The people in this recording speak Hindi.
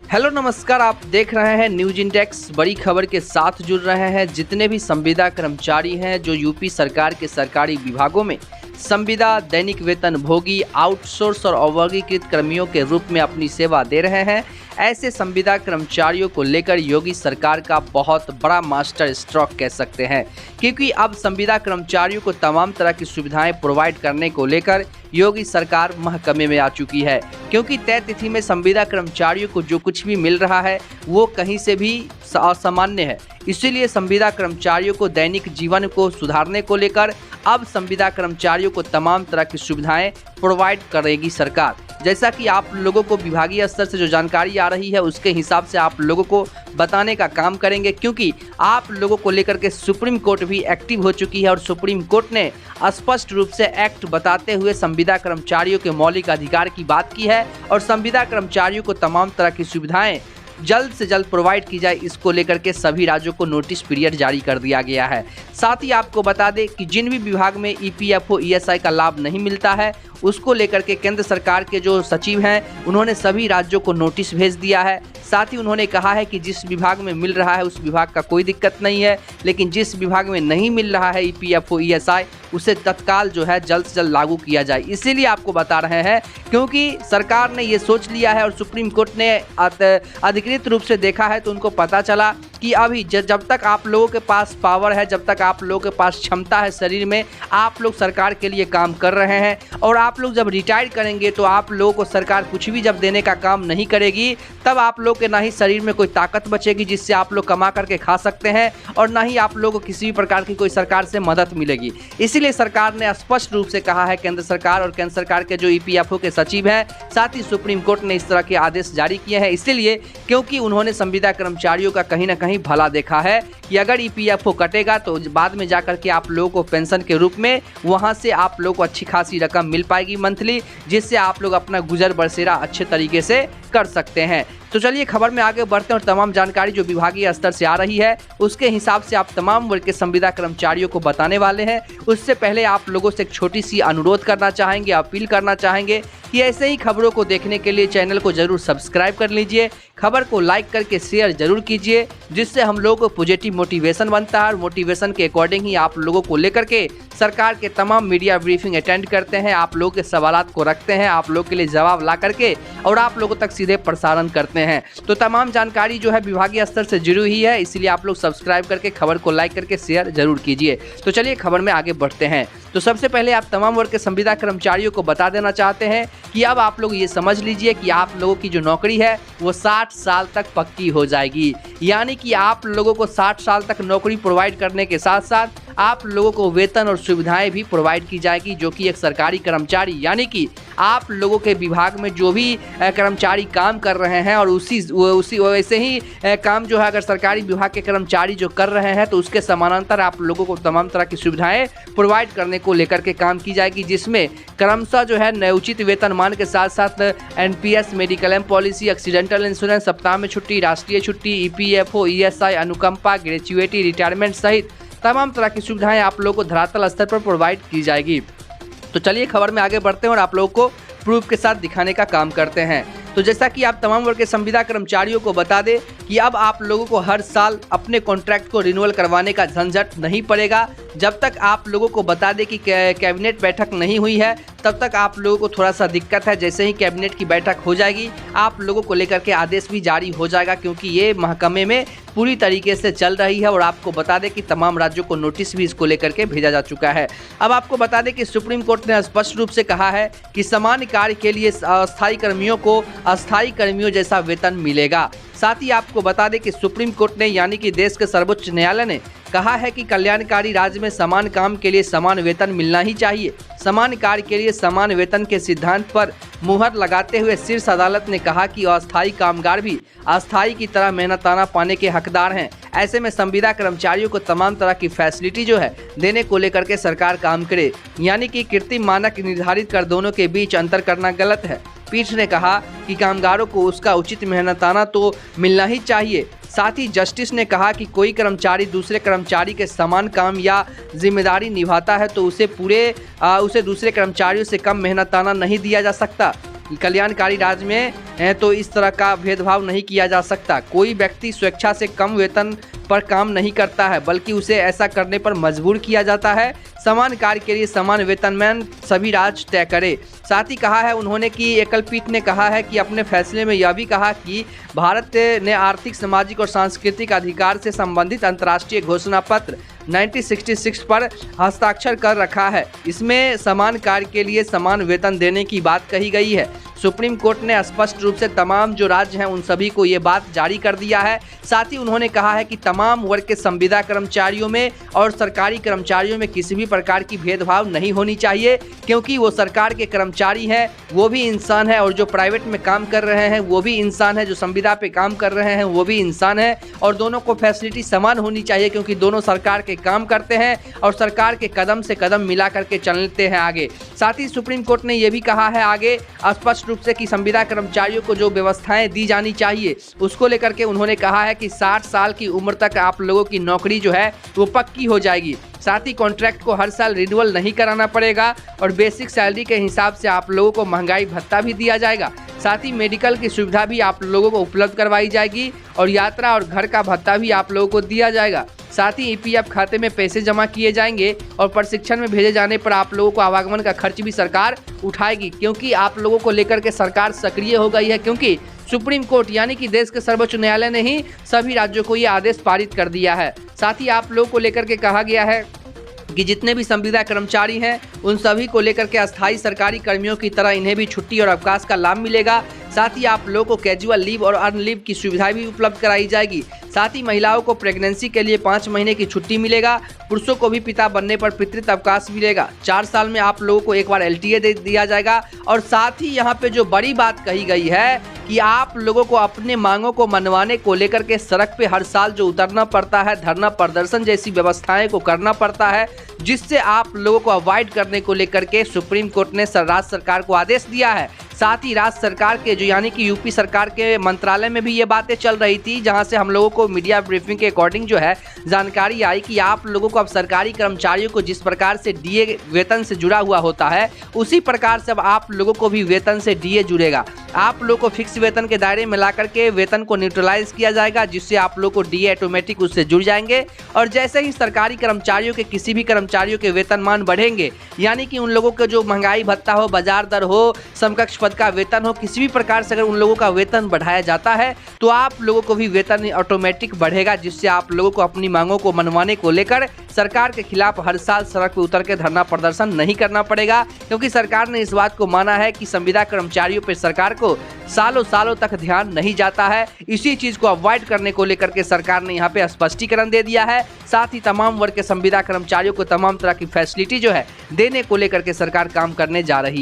हेलो नमस्कार, आप देख रहे हैं न्यूज इंडेक्स। बड़ी खबर के साथ जुड़ रहे हैं जितने भी संविदा कर्मचारी हैं जो यूपी सरकार के सरकारी विभागों में संविदा, दैनिक वेतन भोगी, आउटसोर्स और अवर्गीकृत कर्मियों के रूप में अपनी सेवा दे रहे हैं। ऐसे संविदा कर्मचारियों को लेकर योगी सरकार का बहुत बड़ा मास्टर स्ट्रोक कह सकते हैं, क्योंकि अब संविदा कर्मचारियों को तमाम तरह की सुविधाएं प्रोवाइड करने को लेकर योगी सरकार महकमे में आ चुकी है। क्योंकि तय तिथि में संविदा कर्मचारियों को जो कुछ भी मिल रहा है वो कहीं से भी असामान्य है। इसीलिए संविदा कर्मचारियों को दैनिक जीवन को सुधारने को लेकर अब संविदा कर्मचारियों को तमाम तरह की सुविधाएं प्रोवाइड करेगी सरकार। जैसा कि आप लोगों को विभागीय स्तर से जो जानकारी आ रही है उसके हिसाब से आप लोगों को बताने का काम करेंगे, क्योंकि आप लोगों को लेकर के सुप्रीम कोर्ट भी एक्टिव हो चुकी है और सुप्रीम कोर्ट ने स्पष्ट रूप से एक्ट बताते हुए संविदा कर्मचारियों के मौलिक अधिकार की बात की है और संविदा कर्मचारियों को तमाम तरह की सुविधाएं जल्द से जल्द प्रोवाइड की जाए, इसको लेकर के सभी राज्यों को नोटिस पीरियड जारी कर दिया गया है। साथ ही आपको बता दें कि जिन भी विभाग में ईपीएफओ ईएसआई का लाभ नहीं मिलता है उसको लेकर के केंद्र सरकार के जो सचिव हैं उन्होंने सभी राज्यों को नोटिस भेज दिया है। साथ ही उन्होंने कहा है कि जिस विभाग में मिल रहा है उस विभाग का कोई दिक्कत नहीं है, लेकिन जिस विभाग में नहीं मिल रहा है ईपीएफओ ईएसआई उसे तत्काल जो है जल्द से जल्द लागू किया जाए। इसीलिए आपको बता रहे हैं क्योंकि सरकार ने ये सोच लिया है और सुप्रीम कोर्ट ने अधिकृत रूप से देखा है तो उनको पता चला कि अभी जब तक आप लोगों के पास पावर है, जब तक आप लोगों के पास क्षमता है शरीर में, आप लोग सरकार के लिए काम कर रहे हैं और आप लोग जब रिटायर करेंगे तो आप लोगों को सरकार कुछ भी जब देने का काम नहीं करेगी तब आप लोग के ना ही शरीर में कोई ताकत बचेगी जिससे आप लोग कमा करके खा सकते हैं और ना ही आप लोगों को किसी भी प्रकार की कोई सरकार से मदद मिलेगी। इसीलिए सरकार ने स्पष्ट रूप से कहा है, केंद्र सरकार और केंद्र सरकार के जो ईपीएफओ के सचिव हैं, साथ ही सुप्रीम कोर्ट ने इस तरह के आदेश जारी किए हैं। इसीलिए क्योंकि उन्होंने संविदा कर्मचारियों का कहीं ना कहीं भला देखा है कि अगर ईपीएफओ कटेगा तो बाद में जाकर के आप लोगों को पेंशन के रूप में वहां से आप लोगों को अच्छी खासी रकम मिल पाएगी मंथली, जिससे आप लोग अपना गुजर बसरा अच्छे तरीके से कर सकते हैं। तो चलिए खबर में आगे बढ़ते हैं और तमाम जानकारी जो विभागीय स्तर से आ रही है उसके हिसाब से आप तमाम वर्ग के संविदा कर्मचारियों को बताने वाले हैं। उससे पहले आप लोगों से एक छोटी सी अनुरोध करना चाहेंगे, अपील करना चाहेंगे कि ऐसे ही खबरों को देखने के लिए चैनल को जरूर सब्सक्राइब कर लीजिए, खबर को लाइक करके शेयर जरूर कीजिए, जिससे हम लोगों को पॉजिटिव मोटिवेशन बनता है और मोटिवेशन के अकॉर्डिंग ही आप लोगों को लेकर के सरकार के तमाम मीडिया ब्रीफिंग अटेंड करते हैं, आप लोगों के सवालात को रखते हैं, आप लोगों के लिए जवाब ला करके और आप लोगों तक सीधे प्रसारण करते हैं। तो तमाम जानकारी जो है विभागीय स्तर से जुड़ी हुई है, इसलिए आप लोग सब्सक्राइब करके खबर को लाइक करके शेयर जरूर कीजिए। तो चलिए खबर में आगे बढ़ते हैं। तो सबसे पहले आप तमाम वर्ग के संविदा कर्मचारियों को बता देना चाहते हैं कि अब आप लोग ये समझ लीजिए कि आप लोगों की जो नौकरी है वो 60 साल तक पक्की हो जाएगी। यानी कि आप लोगों को 60 साल तक नौकरी प्रोवाइड करने के साथ साथ आप लोगों को वेतन और सुविधाएं भी प्रोवाइड की जाएगी, जो कि एक सरकारी कर्मचारी यानी कि आप लोगों के विभाग में जो भी कर्मचारी काम कर रहे हैं और उसी वैसे ही काम जो है अगर सरकारी विभाग के कर्मचारी जो कर रहे हैं तो उसके समानांतर आप लोगों को तमाम तरह की सुविधाएं प्रोवाइड करने को लेकर के काम की जाएगी, जिसमें क्रमशः जो है उचित वेतनमान के साथ साथ NPS, mediclaim policy, accidental insurance, सप्ताह में छुट्टी, राष्ट्रीय छुट्टी, ईपीएफओ, ईएसआई, अनुकंपा, ग्रेच्युइटी, रिटायरमेंट सहित तमाम तरह की सुविधाएं आप लोगों को धरातल स्तर पर प्रोवाइड की जाएगी। तो चलिए खबर में आगे बढ़ते हैं और आप लोगों को प्रूफ के साथ दिखाने का काम करते हैं। तो जैसा कि आप तमाम वर्ग के संविदा कर्मचारियों को बता दें कि अब आप लोगों को हर साल अपने कॉन्ट्रैक्ट को रिन्यूअल करवाने का झंझट नहीं पड़ेगा। जब तक आप लोगों को बता दें कि कैबिनेट बैठक नहीं हुई है तब तक आप लोगों को थोड़ा सा दिक्कत है। जैसे ही कैबिनेट की बैठक हो जाएगी आप लोगों को लेकर के आदेश भी जारी हो जाएगा, क्योंकि ये महकमे में पूरी तरीके से चल रही है और आपको बता दें कि तमाम राज्यों को नोटिस भी इसको लेकर के भेजा जा चुका है। अब आपको बता दें कि सुप्रीम कोर्ट ने स्पष्ट रूप से कहा है कि समान कार्य के लिए अस्थायी कर्मियों को अस्थायी कर्मियों जैसा वेतन मिलेगा। साथ ही आपको बता दें कि सुप्रीम कोर्ट ने यानी कि देश के सर्वोच्च न्यायालय ने कहा है कि कल्याणकारी राज्य में समान काम के लिए समान वेतन मिलना ही चाहिए। समान कार्य के लिए समान वेतन के सिद्धांत पर मुहर लगाते हुए शीर्ष अदालत ने कहा कि अस्थायी कामगार भी अस्थायी की तरह मेहनताना पाने के हकदार हैं। ऐसे में संविदा कर्मचारियों को तमाम तरह की फैसिलिटी जो है देने को लेकर के सरकार काम करे, यानी कि कृत्रिम मानक निर्धारित कर दोनों के बीच अंतर करना गलत है। पीठ ने कहा कि कामगारों को उसका उचित मेहनताना तो मिलना ही चाहिए। साथ ही जस्टिस ने कहा कि कोई कर्मचारी दूसरे कर्मचारी के समान काम या जिम्मेदारी निभाता है तो उसे दूसरे कर्मचारियों से कम मेहनताना नहीं दिया जा सकता। कल्याणकारी राज्य में तो इस तरह का भेदभाव नहीं किया जा सकता। कोई व्यक्ति स्वेच्छा से कम वेतन पर काम नहीं करता है, बल्कि उसे ऐसा करने पर मजबूर किया जाता है। समान कार्य के लिए समान वेतनमान सभी राज्य तय करे। साथ ही कहा है उन्होंने कि एकल पीठ ने कहा है कि अपने फैसले में यह भी कहा कि भारत ने आर्थिक, सामाजिक और सांस्कृतिक अधिकार से संबंधित अंतर्राष्ट्रीय घोषणा पत्र 1966 पर हस्ताक्षर कर रखा है। इसमें समान कार्य के लिए समान वेतन देने की बात कही गई है। सुप्रीम कोर्ट ने स्पष्ट रूप से तमाम जो राज्य हैं उन सभी को ये बात जारी कर दिया है। साथ ही उन्होंने कहा है कि तमाम वर्ग के संविदा कर्मचारियों में और सरकारी कर्मचारियों में किसी भी प्रकार की भेदभाव नहीं होनी चाहिए, क्योंकि वो सरकार के कर्मचारी हैं, वो भी इंसान है, और जो प्राइवेट में काम कर रहे हैं वो भी इंसान है, जो संविदा पे काम कर रहे हैं वो भी इंसान है, और दोनों को फैसिलिटी समान होनी चाहिए, क्योंकि दोनों सरकार के काम करते हैं और सरकार के कदम से कदम मिला करके चलते हैं आगे। साथ ही सुप्रीम कोर्ट ने यह भी कहा है आगे स्पष्ट रूप से कि संविदा कर्मचारियों को जो व्यवस्थाएं दी जानी चाहिए उसको लेकर के उन्होंने कहा है कि 60 साल की उम्र तक आप लोगों की नौकरी जो है वो पक्की हो जाएगी। साथ ही कॉन्ट्रैक्ट को हर साल रिन्यूअल नहीं कराना पड़ेगा और बेसिक सैलरी के हिसाब से आप लोगों को महंगाई भत्ता भी दिया जाएगा। साथ ही मेडिकल की सुविधा भी आप लोगों को उपलब्ध करवाई जाएगी और यात्रा और घर का भत्ता भी आप लोगों को दिया जाएगा। साथ ही ईपीएफ खाते में पैसे जमा किए जाएंगे और प्रशिक्षण में भेजे जाने पर आप लोगों को आवागमन का खर्च भी सरकार उठाएगी, क्योंकि आप लोगों को लेकर के सरकार सक्रिय हो गई है, क्योंकि सुप्रीम कोर्ट यानी कि देश के सर्वोच्च न्यायालय ने ही सभी राज्यों को ये आदेश पारित कर दिया है। साथ ही आप लोगों को लेकर के कहा गया है कि जितने भी संविदा कर्मचारी हैं उन सभी को लेकर के अस्थायी सरकारी कर्मियों की तरह इन्हें भी छुट्टी और अवकाश का लाभ मिलेगा। साथ ही आप लोगों को कैजुअल लीव और अर्न लीव की सुविधा भी उपलब्ध कराई जाएगी। साथ ही महिलाओं को प्रेगनेंसी के लिए 5 महीने की छुट्टी मिलेगा। पुरुषों को भी पिता बनने पर पितृत्व अवकाश मिलेगा। 4 साल में आप लोगों को एक बार LTA दे दिया जाएगा। और साथ ही यहाँ पे जो बड़ी बात कही गई है कि आप लोगों को अपने मांगों को मनवाने को लेकर के सड़क पे हर साल जो उतरना पड़ता है, धरना प्रदर्शन जैसी व्यवस्थाएं को करना पड़ता है, जिससे आप लोगों को अवॉइड करने को लेकर के सुप्रीम कोर्ट ने राज्य सरकार को आदेश दिया है। साथ ही राज्य सरकार के जो यानी कि यूपी सरकार के मंत्रालय में भी ये बातें चल रही थी, जहां से हम लोगों को मीडिया ब्रीफिंग के अकॉर्डिंग जो है जानकारी आई कि आप लोगों को अब सरकारी कर्मचारियों को जिस प्रकार से डीए वेतन से जुड़ा हुआ होता है उसी प्रकार से अब आप लोगों को भी वेतन से डीए जुड़ेगा। आप लोगों को फिक्स वेतन के दायरे में ला करके वेतन को न्यूट्रलाइज किया जाएगा, जिससे आप लोगों को डीए ऑटोमेटिक उससे जुड़ जाएंगे। और जैसे ही सरकारी कर्मचारियों के किसी भी कर्मचारियों के वेतनमान बढ़ेंगे, यानी कि उन लोगों का जो महंगाई भत्ता हो, बाजार दर हो, समकक्ष पद का वेतन हो, किसी भी प्रकार से अगर उन लोगों का वेतन बढ़ाया जाता है तो आप लोगों को भी वेतन ऑटोमेटिक बढ़ेगा, जिससे आप लोगों को अपनी मांगों को मनवाने को लेकर सरकार के खिलाफ हर साल सड़क पर उतर के धरना प्रदर्शन नहीं करना पड़ेगा, क्योंकि सरकार ने इस बात को माना है कि संविदा कर्मचारियों पर सरकार को सालों सालों तक ध्यान नहीं जाता है। इसी चीज को अवॉइड करने को लेकर के सरकार ने यहाँ पे स्पष्टीकरण दे दिया है। साथ ही तमाम वर्ग के संविदा कर्मचारियों को तमाम तरह की फैसिलिटी जो है देने को लेकर के सरकार काम करने जा रही है।